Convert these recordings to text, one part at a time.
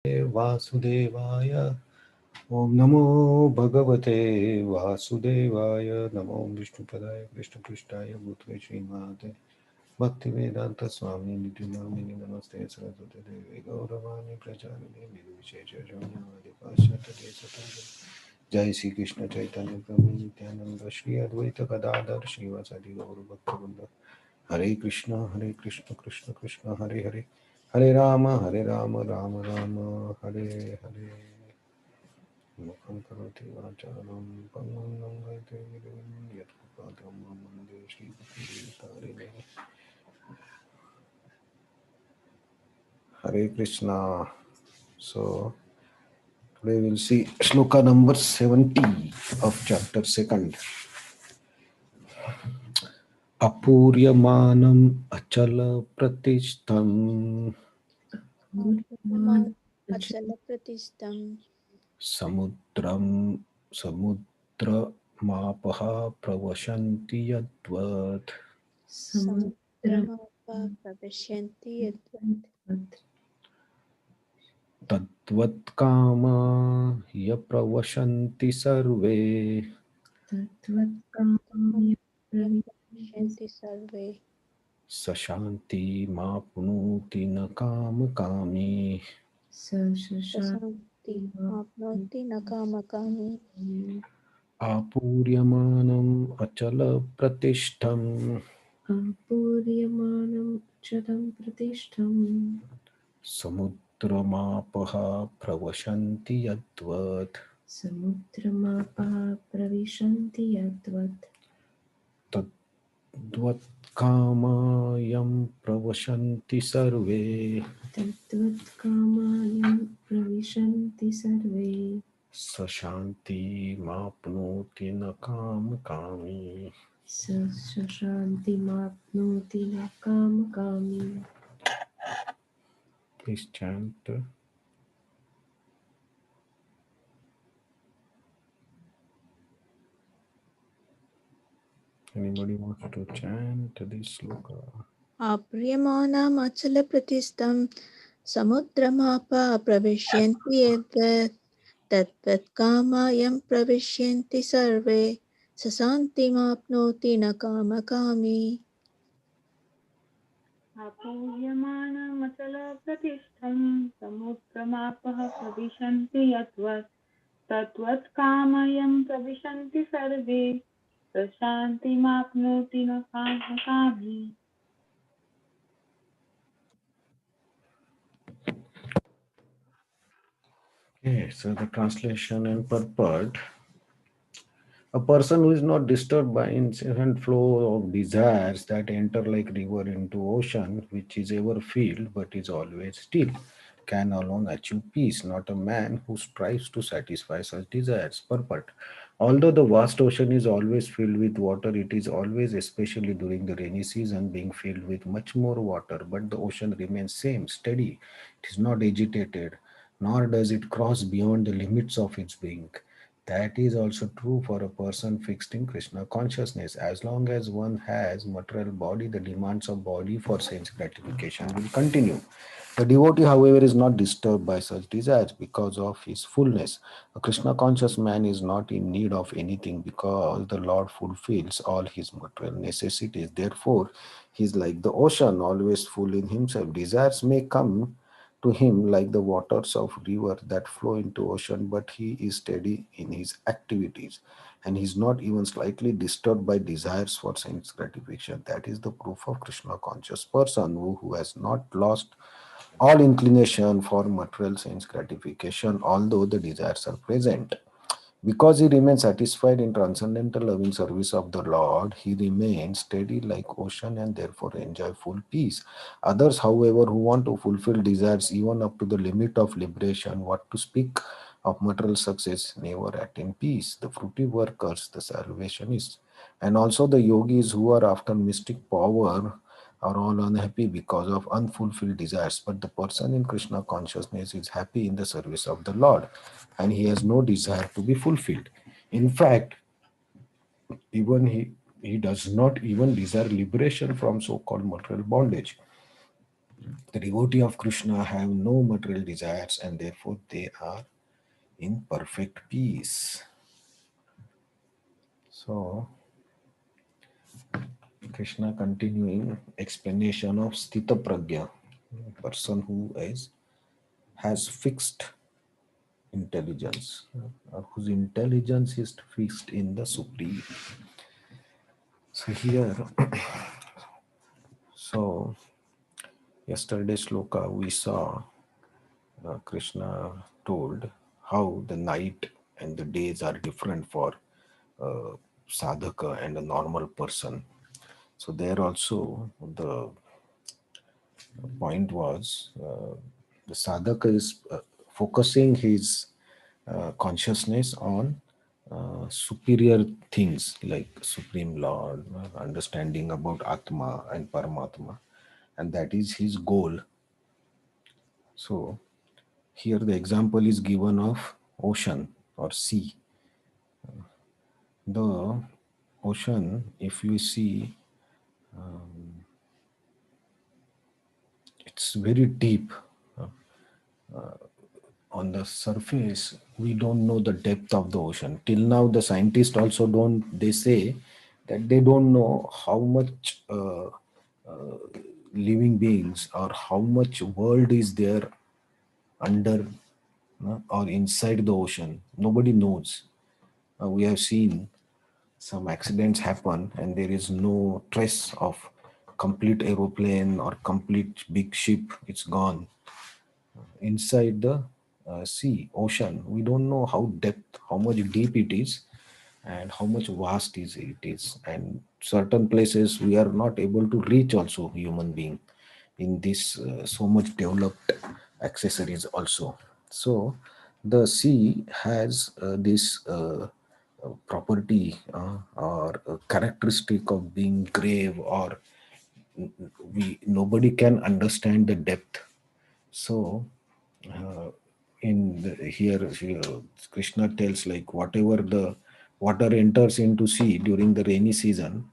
Vasudevaya Om Namo Bhagavate Vasudevaya Namo Vishnupadaya Krishna Krishnaya Bhutale Srimad Bhaktivedanta Swami Niti Namini Namaste Saraswati Devi Gauravani Pracharine Nirvishesha Shunyavadi Pashyata Desataya Jai Sri Krishna Chaitanya Prabhu Nityananda Shri Advaita Gadadhar Srivasadi Gauru Bhaktivinoda Hare Krishna Krishna Krishna Hare Hare Hare Rama Rama Rama Hare Hare Mukam Karoti Vacharam Pangam Gayate Virum Yatkupadam Mande Shri Bhakti Hare Krishna. So today we'll see shloka number 70 of chapter 2. Apuryamanam achala pratishtam Achala-pratistham samudram samudra mapaha pravashanti yadvat samudramapa pravashyanti yadvat tadvat kama yapravashanti sarve pravashyanti sarve sashanti mapnuti na kama kami sasanti mapnoti nakamakami apuryamanam achala pratishtam samudramapah pravashanti yadvat tadvat kamayam pravashanti sarve sashanti mapnuti na kama kami. Please chant. Anybody wants to chant this sloka? Apriyamanam achala-pratistham samudramapa pravashyanti yadvat tadvat kamayam pravashyanti sarve sasanti mapnoti nakamakami Apuryamanamachala-pratishtham samudramapah pravishanti yadvat तद्वत्कामयं प्रविशन्ति सर्वे प्रशान्तिमाप्नोति न कामकामी. Okay, so the translation and purport. A person who is not disturbed by incessant flow of desires that enter like river into ocean, which is ever filled but is always still, can alone achieve peace, not a man who strives to satisfy such desires. Purport. Although the vast ocean is always filled with water, it is always, especially during the rainy season, being filled with much more water, but the ocean remains same, steady. It is not agitated, nor does it cross beyond the limits of its being. That is also true for a person fixed in Krishna consciousness. As long as one has material body, the demands of body for sense gratification will continue. The devotee, however, is not disturbed by such desires because of his fullness. A Krishna conscious man is not in need of anything because the Lord fulfills all his material necessities. Therefore, he is like the ocean, always full in himself. Desires may come to him like the waters of river that flow into ocean, but he is steady in his activities and he is not even slightly disturbed by desires for sense gratification. That is the proof of Krishna conscious person who has not lost all inclination for material sense gratification, although the desires are present. Because he remains satisfied in transcendental loving service of the Lord, he remains steady like ocean and therefore enjoy full peace. Others, however, who want to fulfill desires even up to the limit of liberation, what to speak of material success, never attain peace. The fruity workers, the salvationists, and also the yogis who are after mystic power are all unhappy because of unfulfilled desires. But the person in Krishna consciousness is happy in the service of the Lord and he has no desire to be fulfilled. In fact, even he does not even desire liberation from so-called material bondage. The devotee of Krishna have no material desires and therefore they are in perfect peace. So, Krishna continuing explanation of Sthita Pragya, a person who has fixed intelligence, whose intelligence is fixed in the Supreme. So here, so yesterday sloka we saw Krishna told how the night and the days are different for uh, sadhaka and a normal person. So there also the point was the sadhaka is focusing his consciousness on superior things like Supreme Lord, understanding about Atma and Paramatma, and that is his goal. So here the example is given of ocean or sea. The ocean, if you see, it's very deep. On the surface, we don't know the depth of the ocean. Till now, the scientists also don't, they say that they don't know how much living beings or how much world is there under or inside the ocean. Nobody knows. We have seen some accidents happen and there is no trace of complete aeroplane or complete big ship. It's gone inside the sea ocean. We don't know how depth, how much deep it is and how much vast is it is, and certain places we are not able to reach also, human being, in this so much developed accessories also. So the sea has this property or characteristic of being grave, or we nobody can understand the depth. So uh, here Krishna tells, like, whatever the water enters into sea during the rainy season,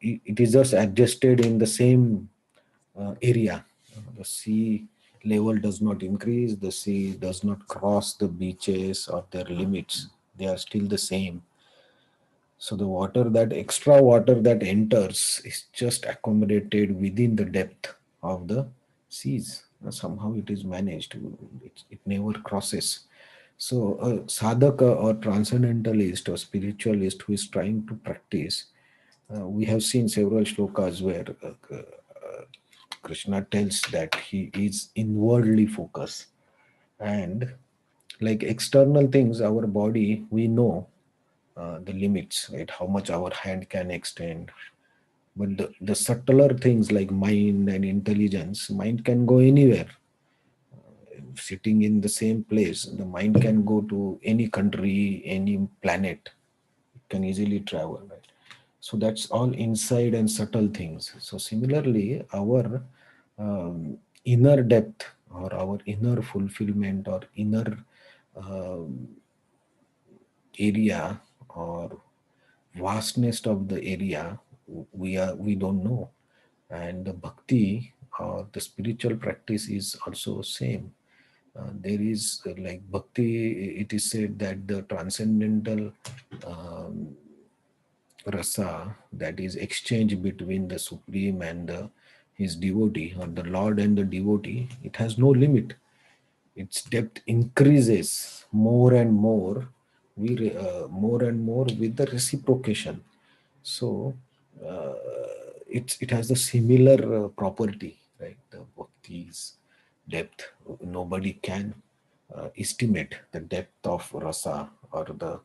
it is just adjusted in the same area. The sea level does not increase, the sea does not cross the beaches or their limits, they are still the same. So the water, that extra water that enters, is just accommodated within the depth of the seas. Somehow it is managed. It never crosses. So a sadhaka or transcendentalist or spiritualist who is trying to practice, we have seen several shlokas where Krishna tells that he is inwardly focused, and like external things, our body, we know the limits, right? How much our hand can extend. But the subtler things like mind and intelligence, mind can go anywhere. Sitting in the same place, the mind can go to any country, any planet. It can easily travel, right? So that's all inside and subtle things. So similarly, our inner depth or our inner fulfillment or inner uh, area or vastness of the area, we don't know. And the bhakti or the spiritual practice is also same. There is like bhakti, it is said that the transcendental um, rasa, that is exchange between the supreme and his devotee, or the lord and the devotee, it has no limit. Its depth increases more and more, more and more with the reciprocation. So uh, it has the similar property, right? The bhakti's depth, nobody can estimate the depth of rasa or the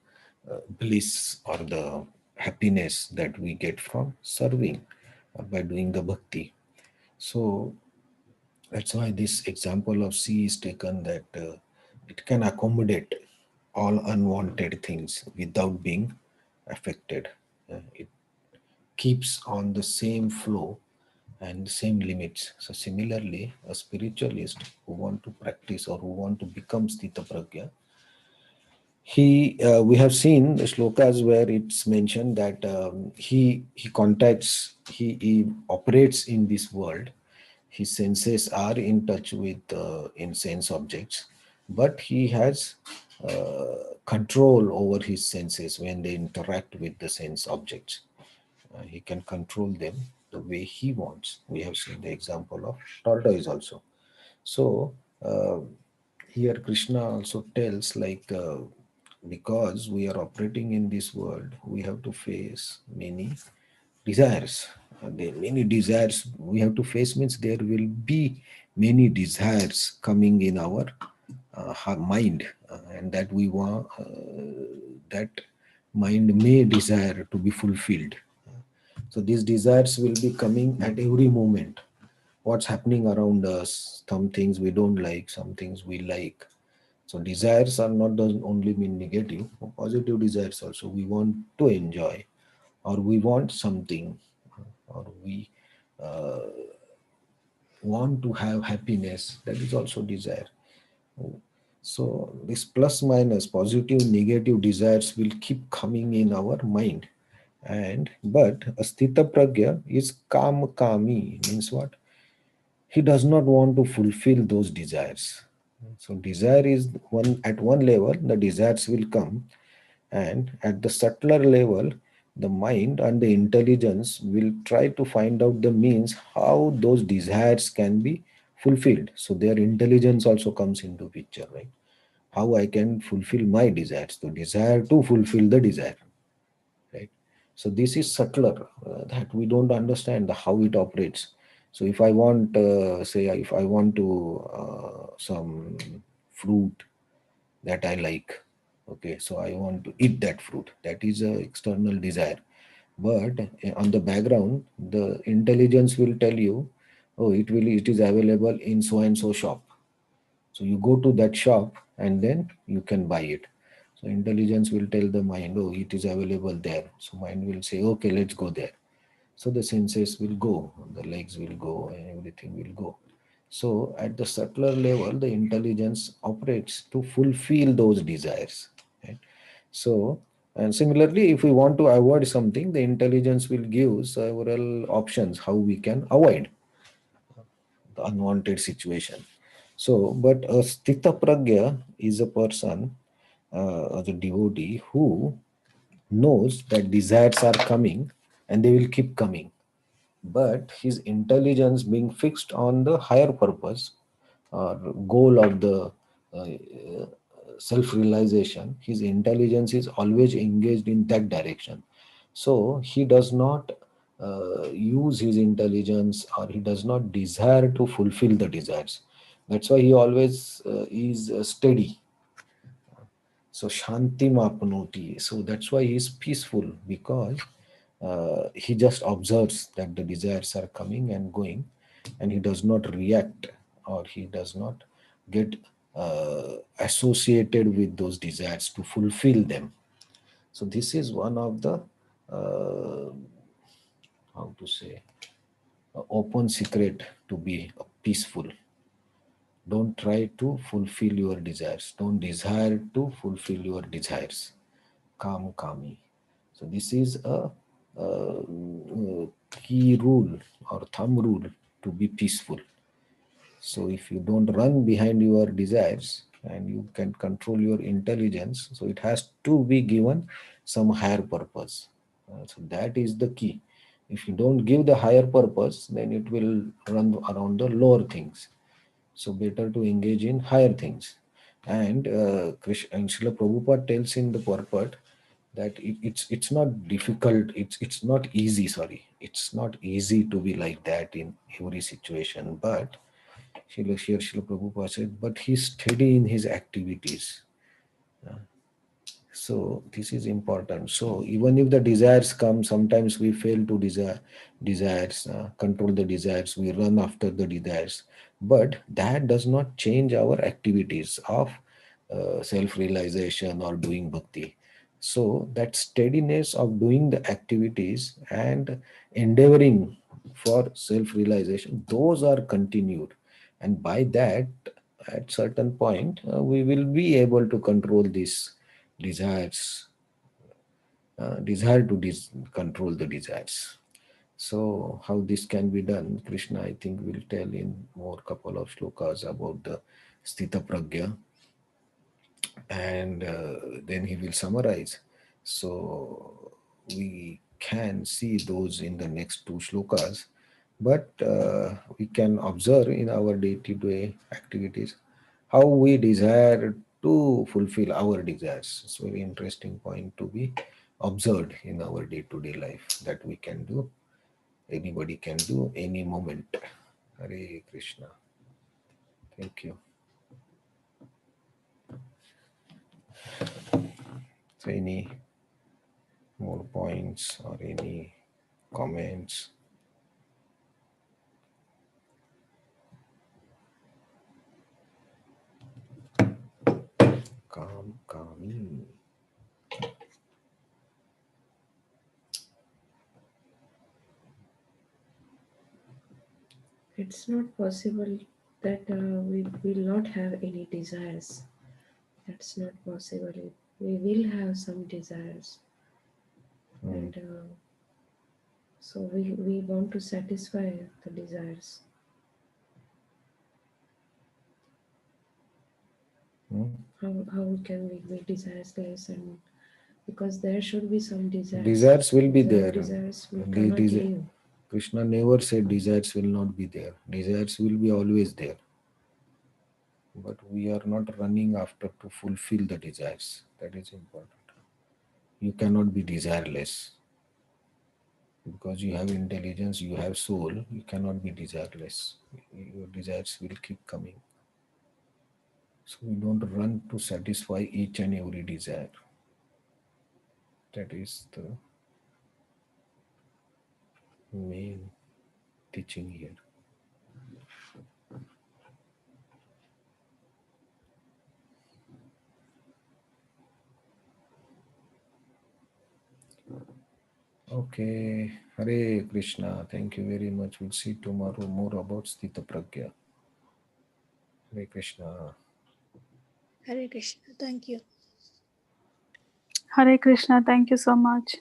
bliss or the happiness that we get from serving by doing the bhakti. So that's why this example of sea is taken, that it can accommodate all unwanted things without being affected. It keeps on the same flow and same limits. So similarly, a spiritualist who want to practice or who want to become Sthita Pragya, we have seen the shlokas where it's mentioned that he operates in this world. his senses are in touch with sense objects, but he has control over his senses when they interact with the sense objects. He can control them the way he wants. We have seen the example of tortoise also. So here Krishna also tells like because we are operating in this world, we have to face many desires. The many desires we have to face means there will be many desires coming in our mind, and that we want that mind may desire to be fulfilled. So these desires will be coming at every moment. What's happening around us? Some things we don't like, some things we like. So desires are not doesn't only mean negative, positive desires also. We want to enjoy, or we want something, or we uh, want to have happiness. That is also desire. So this plus minus positive negative desires will keep coming in our mind. And but a sthita pragya is kami means what? He does not want to fulfill those desires. So desire is one at one level, the desires will come, and at the subtler level, the mind and the intelligence will try to find out the means how those desires can be fulfilled. So their intelligence also comes into picture, right? How I can fulfill my desires, the desire to fulfill the desire, right? So this is subtler, that we don't understand the how it operates. So if I want say if I want to some fruit that I like, okay, so I want to eat that fruit, that is a external desire. But on the background the intelligence will tell you, oh, it is available in so and so shop. So you go to that shop and then you can buy it. So intelligence will tell the mind, oh, it is available there. So mind will say, okay, let's go there. So the senses will go, the legs will go, and everything will go. So at the subtler level, the intelligence operates to fulfill those desires. Right? So, and similarly, if we want to avoid something, the intelligence will give several options how we can avoid the unwanted situation. So, but a sthita pragya is a person, as a devotee, who knows that desires are coming and they will keep coming. But his intelligence being fixed on the higher purpose or goal of the self realization, his intelligence is always engaged in that direction. So he does not use his intelligence, or he does not desire to fulfill the desires. That's why he always is steady. So shanti mapnoti. So that's why he is peaceful, because he just observes that the desires are coming and going, and he does not react, or he does not get associated with those desires to fulfill them. So this is one of the uh, how to say open secret to be peaceful. Don't try to fulfill your desires. Don't desire to fulfill your desires. Kami. So this is a key rule or thumb rule to be peaceful. So if you don't run behind your desires and you can control your intelligence, so it has to be given some higher purpose. So that is the key. If you don't give the higher purpose, then it will run around the lower things. So better to engage in higher things. And Krishna and Srila Prabhupada tells in the purport that it's not difficult. It's not easy. Sorry, it's not easy to be like that in every situation. But Srila Prabhupada said, but he's steady in his activities. So this is important. So even if the desires come, sometimes we fail to desires, control the desires. We run after the desires, but that does not change our activities of self-realization or doing bhakti. So that steadiness of doing the activities and endeavoring for self-realization, those are continued, and by that, at certain point, we will be able to control these desires, control the desires. So how this can be done, Krishna I think will tell in more couple of shlokas about the Sthita Pragya, and then he will summarize. So we can see those in the next two shlokas, but we can observe in our day-to-day activities how we desire to fulfill our desires. It's a very interesting point to be observed in our day-to-day life that we can do. Anybody can do any moment. Hare Krishna. Thank you. So any more points or any comments? Kami. It's not possible that we will not have any desires. That's not possible. We will have some desires. And so we want to satisfy the desires. How can we make desires less? And because there should be some desires. Desires will be Without there. desires we cannot live. Krishna never said desires will not be there. Desires will be always there. But we are not running after to fulfill the desires. That is important. You cannot be desireless. Because you have intelligence, you have soul, you cannot be desireless. Your desires will keep coming. So we don't run to satisfy each and every desire. That is the main teaching here. Okay, Hare Krishna. Thank you very much. We'll see tomorrow more about Sthita Pragya. Hare Krishna. Hare Krishna. Thank you. Hare Krishna. Thank you so much.